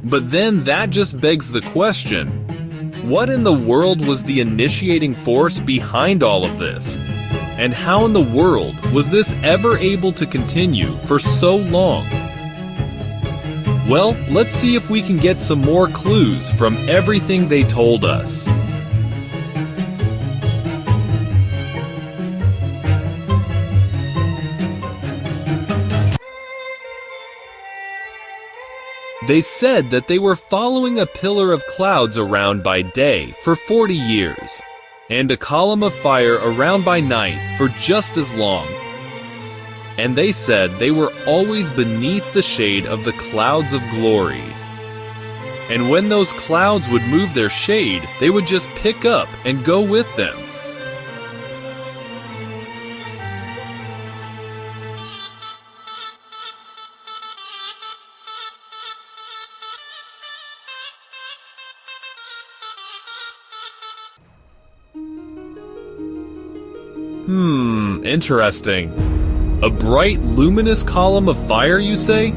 But then that just begs the question, what in the world was the initiating force behind all of this? And how in the world was this ever able to continue for so long? Well, let's see if we can get some more clues from everything they told us. They said that they were following a pillar of clouds around by day for 40 years, and a column of fire around by night for just as long. And they said they were always beneath the shade of the clouds of glory. And when those clouds would move their shade, they would just pick up and go with them. Interesting. A bright, luminous column of fire, you say?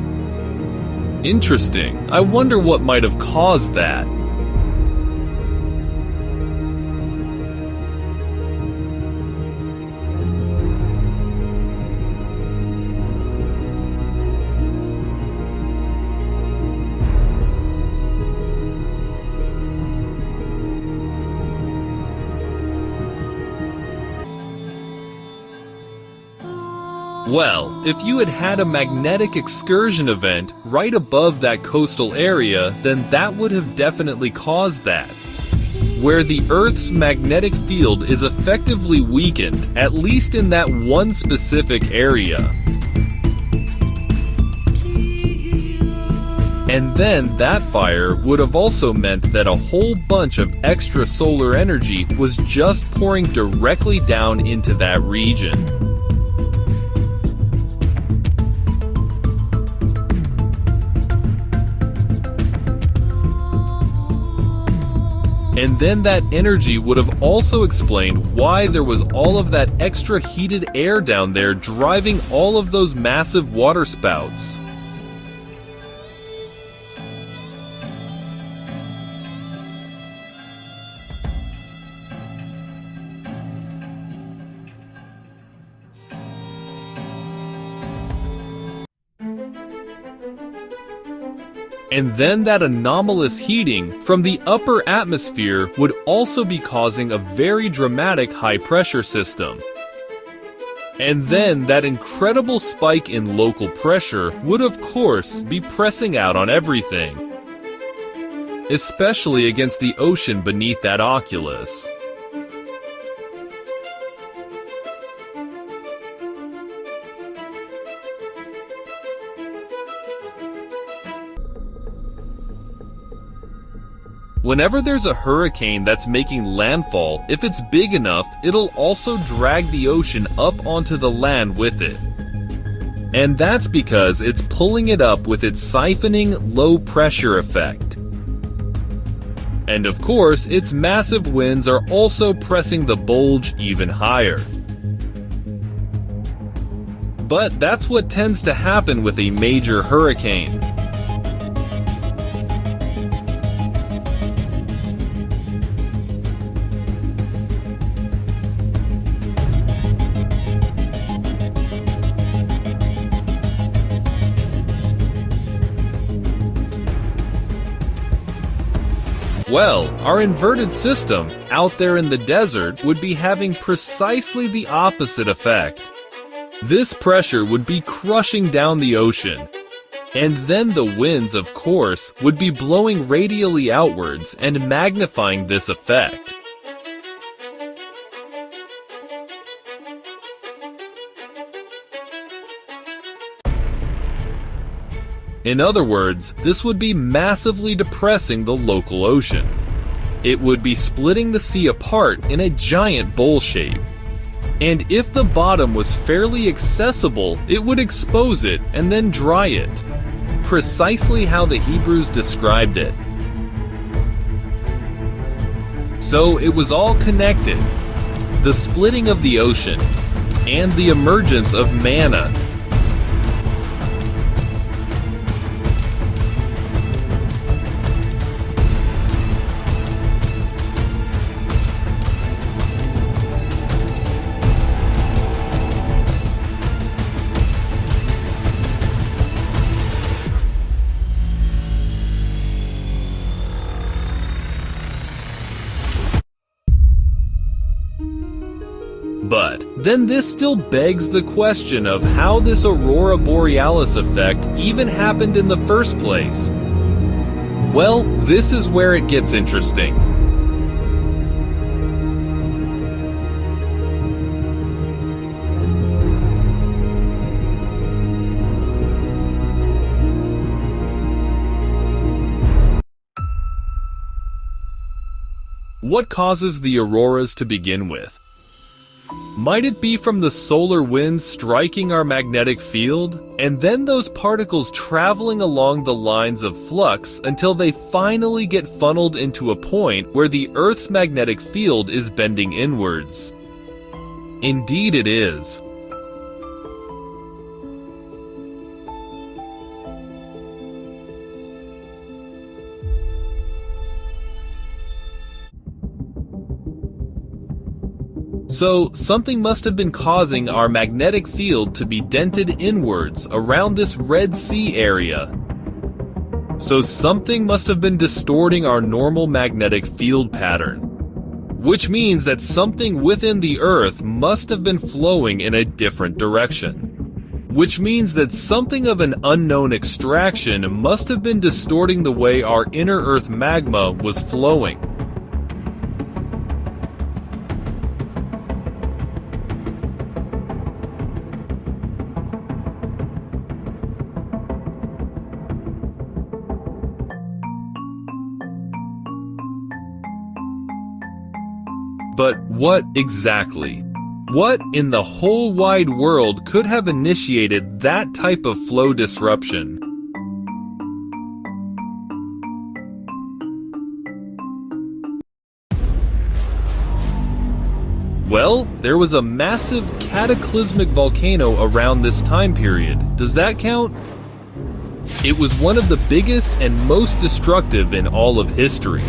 Interesting. I wonder what might have caused that. Well, if you had a magnetic excursion event right above that coastal area, then that would have definitely caused that. Where the Earth's magnetic field is effectively weakened, at least in that one specific area. And then that fire would have also meant that a whole bunch of extra solar energy was just pouring directly down into that region. And then that energy would have also explained why there was all of that extra heated air down there driving all of those massive water spouts. And then that anomalous heating from the upper atmosphere would also be causing a very dramatic high-pressure system. And then that incredible spike in local pressure would of course be pressing out on everything, especially against the ocean beneath that oculus. Whenever there's a hurricane that's making landfall, if it's big enough, it'll also drag the ocean up onto the land with it. And that's because it's pulling it up with its siphoning low pressure effect. And of course, its massive winds are also pressing the bulge even higher. But that's what tends to happen with a major hurricane. Well, our inverted system out there in the desert would be having precisely the opposite effect. This pressure would be crushing down the ocean. And then the winds, of course, would be blowing radially outwards and magnifying this effect. In other words, this would be massively depressing the local ocean. It would be splitting the sea apart in a giant bowl shape. And if the bottom was fairly accessible, it would expose it and then dry it. Precisely how the Hebrews described it. So it was all connected. The splitting of the ocean and the emergence of manna. But then this still begs the question of how this aurora borealis effect even happened in the first place. Well, this is where it gets interesting. What causes the auroras to begin with? Might it be from the solar winds striking our magnetic field, and then those particles traveling along the lines of flux until they finally get funneled into a point where the Earth's magnetic field is bending inwards? Indeed it is. So, something must have been causing our magnetic field to be dented inwards around this Red Sea area. So something must have been distorting our normal magnetic field pattern, which means that something within the Earth must have been flowing in a different direction. Which means that something of an unknown extraction must have been distorting the way our inner Earth magma was flowing. But what exactly? What in the whole wide world could have initiated that type of flow disruption? Well, there was a massive cataclysmic volcano around this time period. Does that count? It was one of the biggest and most destructive in all of history.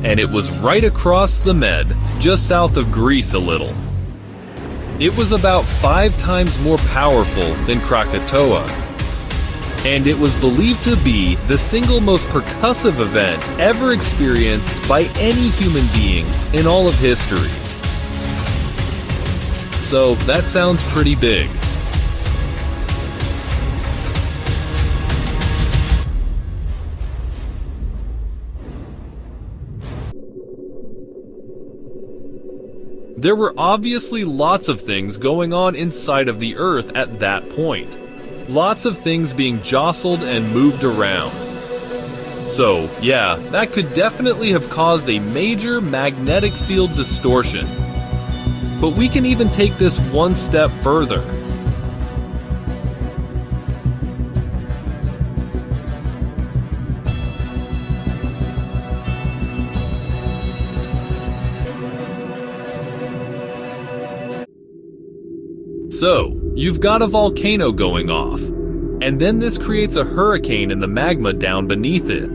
And it was right across the Med, just south of Greece a little. It was about 5 times more powerful than Krakatoa, and it was believed to be the single most percussive event ever experienced by any human beings in all of history. So that sounds pretty big. There were obviously lots of things going on inside of the Earth at that point. Lots of things being jostled and moved around. So, yeah, that could definitely have caused a major magnetic field distortion. But we can even take this one step further. So, you've got a volcano going off, and then this creates a hurricane in the magma down beneath it.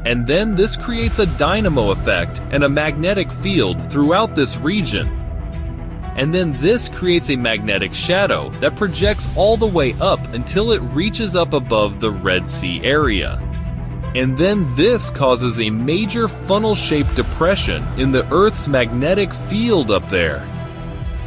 And then this creates a dynamo effect and a magnetic field throughout this region. And then this creates a magnetic shadow that projects all the way up until it reaches up above the Red Sea area. And then this causes a major funnel-shaped depression in the Earth's magnetic field up there.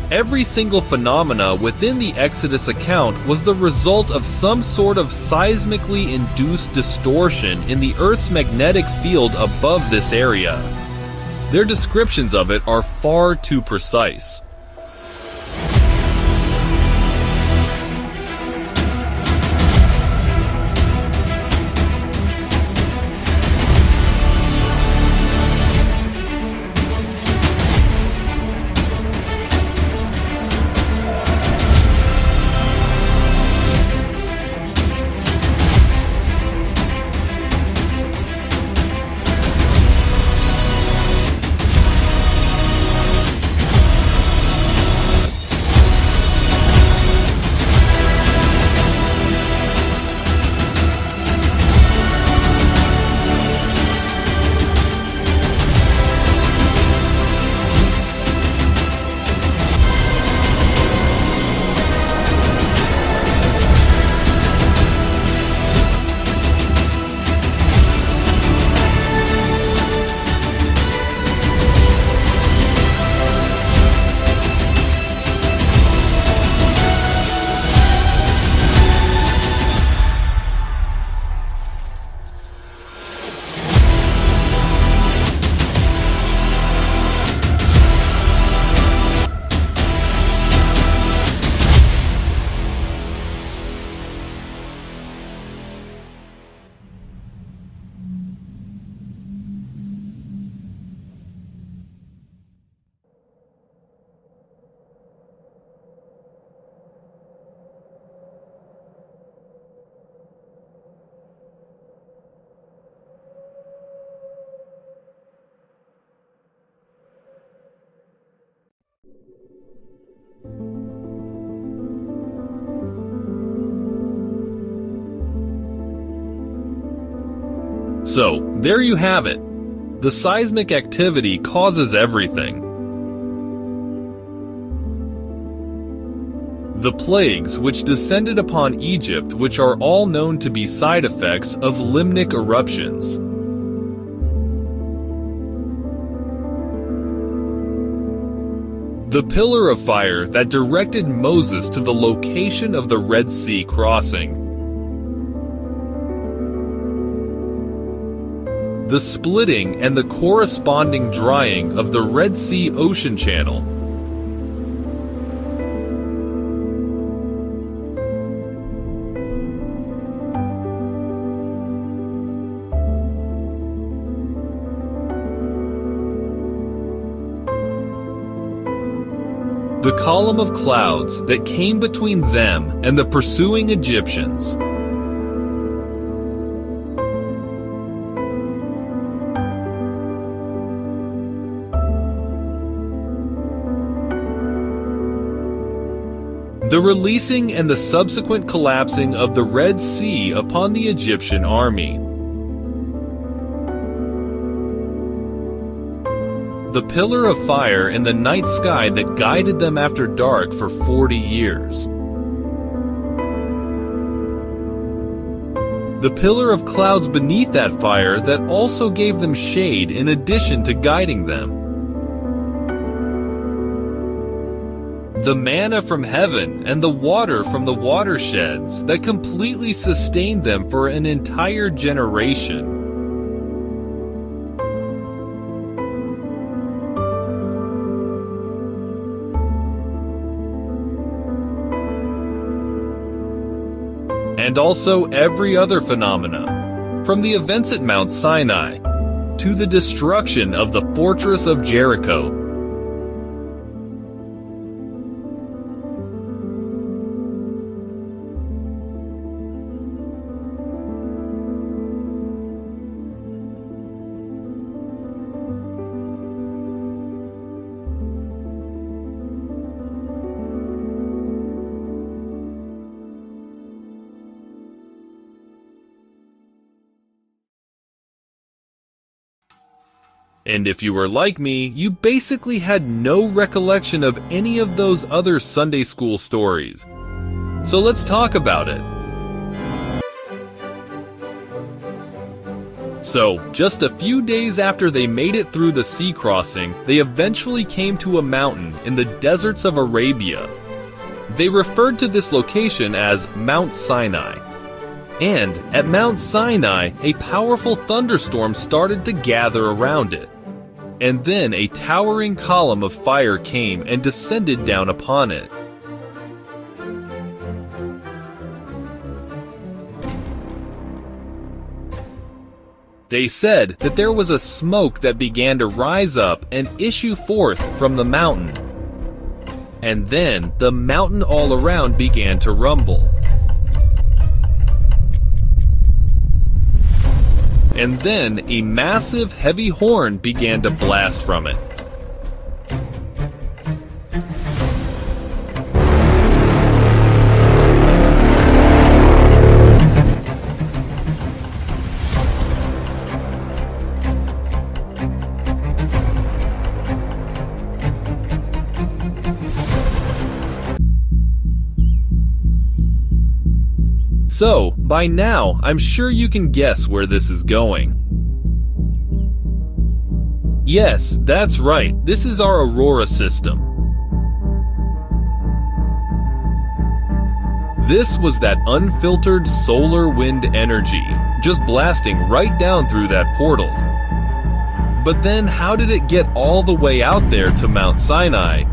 Every single phenomena within the Exodus account was the result of some sort of seismically induced distortion in the Earth's magnetic field above this area. Their descriptions of it are far too precise. So, there you have it. The seismic activity causes everything. The plagues which descended upon Egypt, which are all known to be side effects of limnic eruptions. The pillar of fire that directed Moses to the location of the Red Sea crossing. The splitting and the corresponding drying of the Red Sea ocean channel. The column of clouds that came between them and the pursuing Egyptians. The releasing and the subsequent collapsing of the Red Sea upon the Egyptian army. The pillar of fire in the night sky that guided them after dark for 40 years. The pillar of clouds beneath that fire that also gave them shade in addition to guiding them. The manna from heaven and the water from the watersheds that completely sustained them for an entire generation. And also every other phenomena, from the events at Mount Sinai to the destruction of the fortress of Jericho. And if you were like me, you basically had no recollection of any of those other Sunday school stories. So let's talk about it. So, just a few days after they made it through the sea crossing, they eventually came to a mountain in the deserts of Arabia. They referred to this location as Mount Sinai. And at Mount Sinai, a powerful thunderstorm started to gather around it. And then a towering column of fire came and descended down upon it. They said that there was a smoke that began to rise up and issue forth from the mountain. And then the mountain all around began to rumble. And then a massive heavy horn began to blast from it. So, by now, I'm sure you can guess where this is going. Yes, that's right, this is our Aurora system. This was that unfiltered solar wind energy, just blasting right down through that portal. But then how did it get all the way out there to Mount Sinai?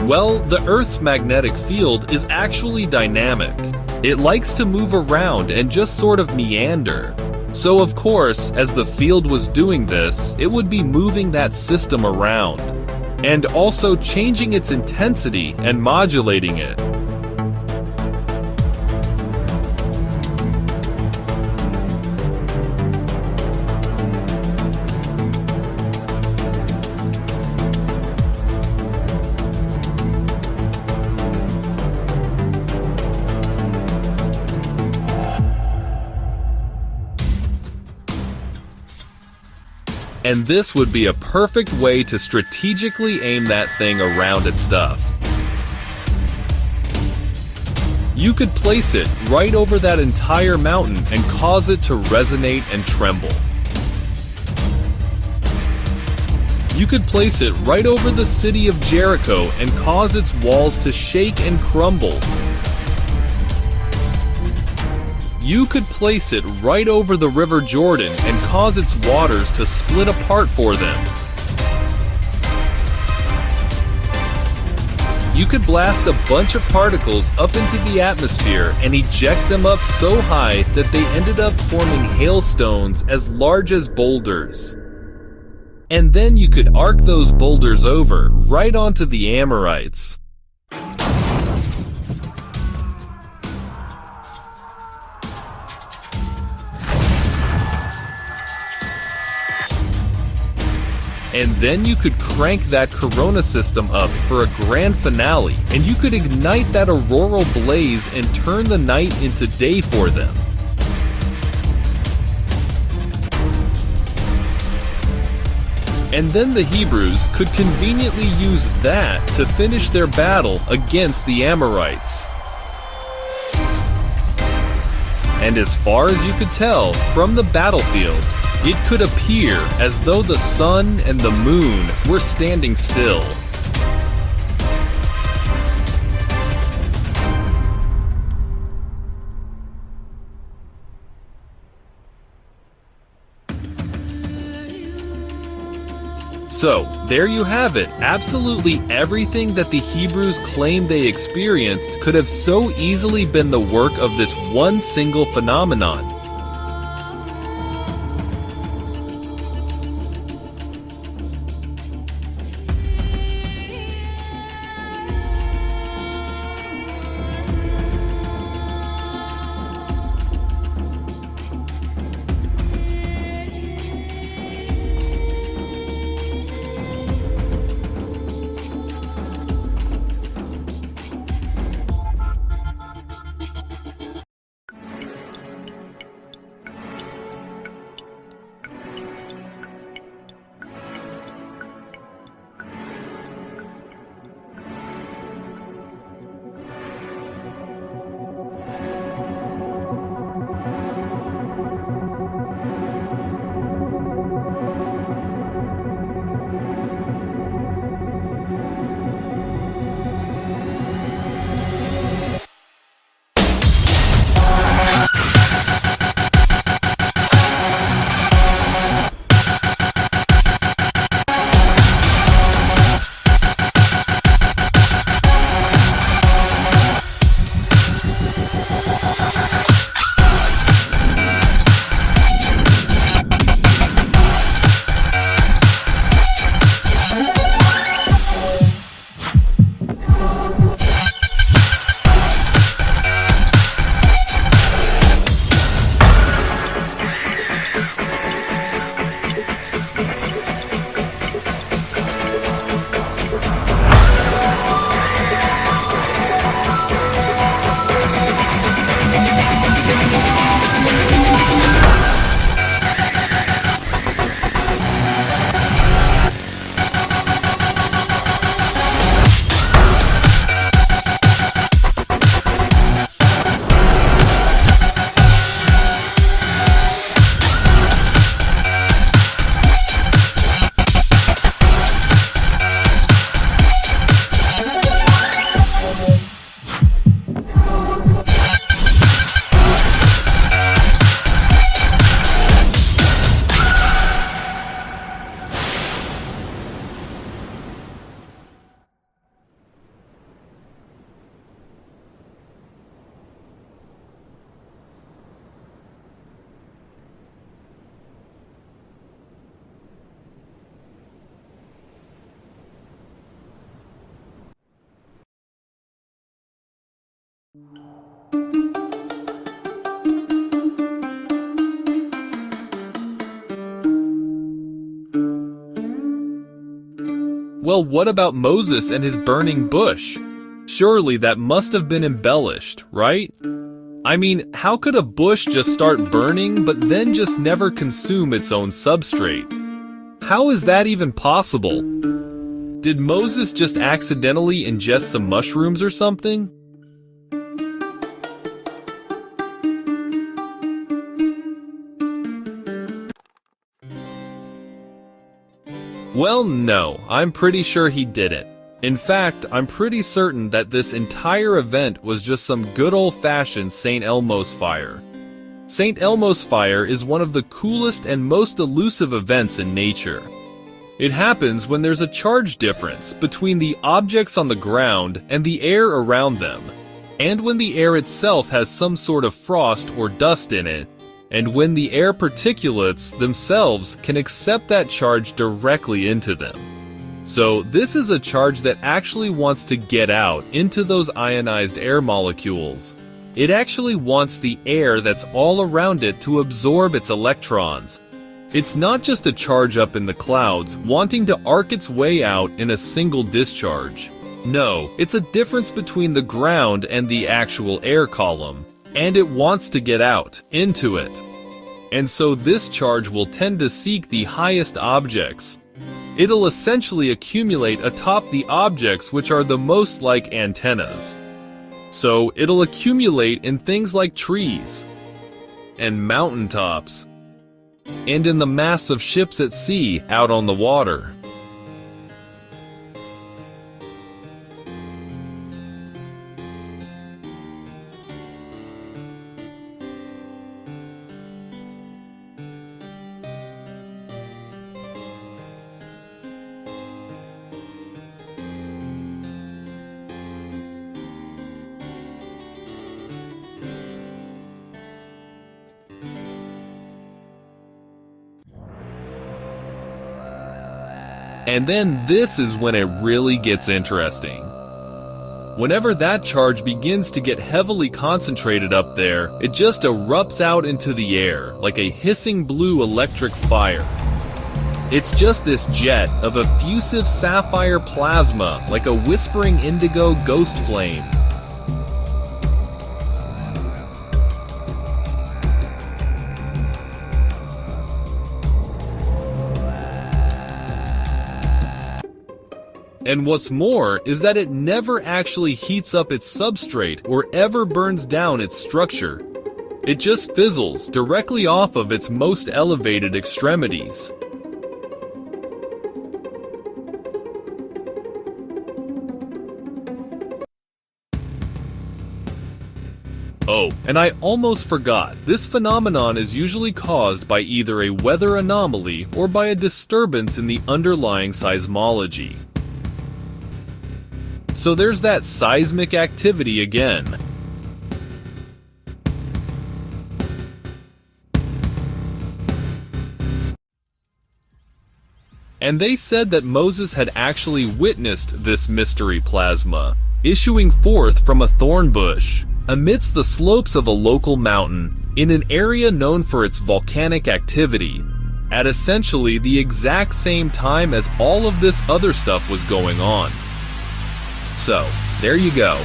Well, the Earth's magnetic field is actually dynamic. It likes to move around and just sort of meander. So of course, as the field was doing this, it would be moving that system around, and also changing its intensity and modulating it. And this would be a perfect way to strategically aim that thing around its stuff. You could place it right over that entire mountain and cause it to resonate and tremble. You could place it right over the city of Jericho and cause its walls to shake and crumble. You could place it right over the River Jordan and cause its waters to split apart for them. You could blast a bunch of particles up into the atmosphere and eject them up so high that they ended up forming hailstones as large as boulders. And then you could arc those boulders over right onto the Amorites. And then you could crank that corona system up for a grand finale, and you could ignite that auroral blaze and turn the night into day for them. And then the Hebrews could conveniently use that to finish their battle against the Amorites. And as far as you could tell from the battlefield, it could appear as though the sun and the moon were standing still. So, there you have it. Absolutely everything that the Hebrews claimed they experienced could have so easily been the work of this one single phenomenon. Well, what about Moses and his burning bush? Surely that must have been embellished, right? I mean, how could a bush just start burning but then just never consume its own substrate? How is that even possible? Did Moses just accidentally ingest some mushrooms or something? Well, no, I'm pretty sure he didn't. In fact, I'm pretty certain that this entire event was just some good old-fashioned St. Elmo's fire. St. Elmo's fire is one of the coolest and most elusive events in nature. It happens when there's a charge difference between the objects on the ground and the air around them, and when the air itself has some sort of frost or dust in it, and when the air particulates themselves can accept that charge directly into them. So this is a charge that actually wants to get out into those ionized air molecules. It actually wants the air that's all around it to absorb its electrons. It's not just a charge up in the clouds wanting to arc its way out in a single discharge. No, it's a difference between the ground and the actual air column, and it wants to get out, into it. And so this charge will tend to seek the highest objects. It'll essentially accumulate atop the objects which are the most like antennas. So it'll accumulate in things like trees, and mountaintops, and in the masts of ships at sea out on the water. And then this is when it really gets interesting. Whenever that charge begins to get heavily concentrated up there, it just erupts out into the air like a hissing blue electric fire. It's just this jet of effusive sapphire plasma like a whispering indigo ghost flame. And what's more is that it never actually heats up its substrate or ever burns down its structure. It just fizzles directly off of its most elevated extremities. Oh, and I almost forgot, this phenomenon is usually caused by either a weather anomaly or by a disturbance in the underlying seismology. So there's that seismic activity again. And they said that Moses had actually witnessed this mystery plasma, issuing forth from a thorn bush, amidst the slopes of a local mountain, in an area known for its volcanic activity, at essentially the exact same time as all of this other stuff was going on. So, there you go.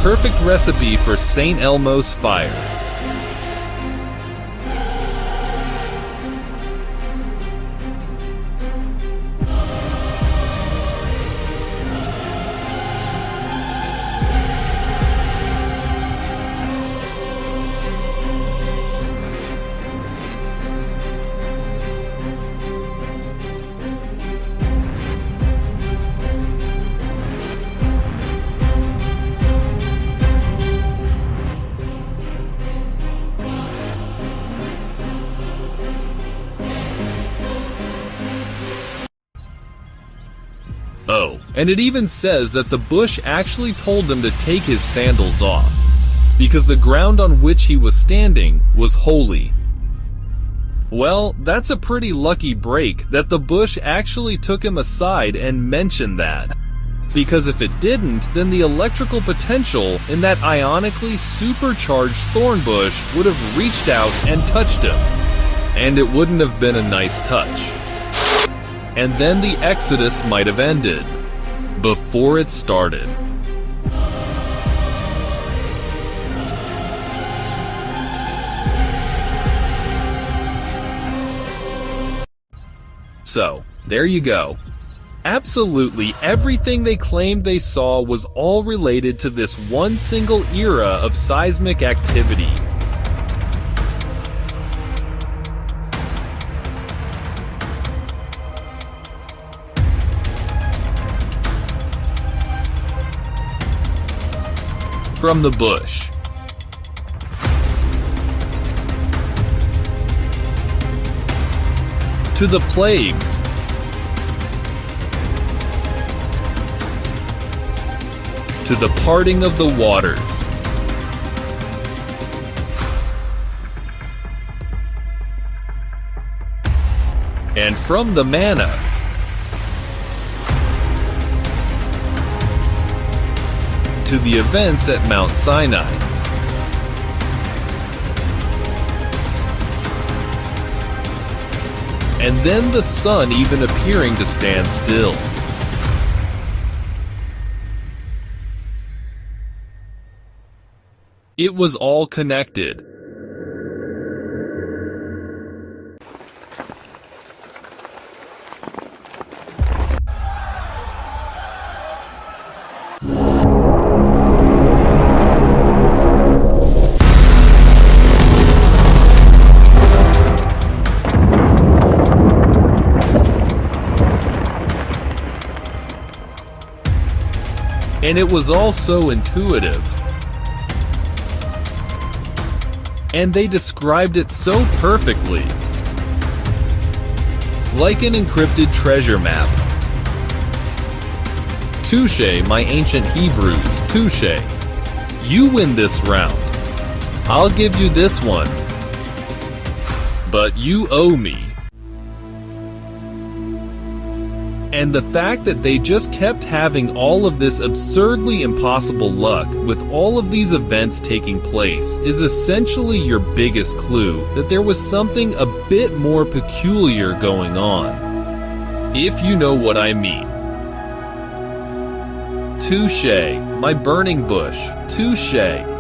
Perfect recipe for St. Elmo's fire. Oh, and it even says that the bush actually told him to take his sandals off, because the ground on which he was standing was holy. Well, that's a pretty lucky break that the bush actually took him aside and mentioned that. Because if it didn't, then the electrical potential in that ionically supercharged thorn bush would have reached out and touched him. And it wouldn't have been a nice touch. And then the Exodus might have ended before it started. So, there you go. Absolutely everything they claimed they saw was all related to this one single era of seismic activity. From the bush, to the plagues, to the parting of the waters, and from the manna to the events at Mount Sinai. And then the sun even appearing to stand still. It was all connected. And it was all so intuitive. And they described it so perfectly. Like an encrypted treasure map. Touché, my ancient Hebrews, touché. You win this round. I'll give you this one. But you owe me. And the fact that they just kept having all of this absurdly impossible luck with all of these events taking place is essentially your biggest clue that there was something a bit more peculiar going on. If you know what I mean. Touché, my burning bush, touché.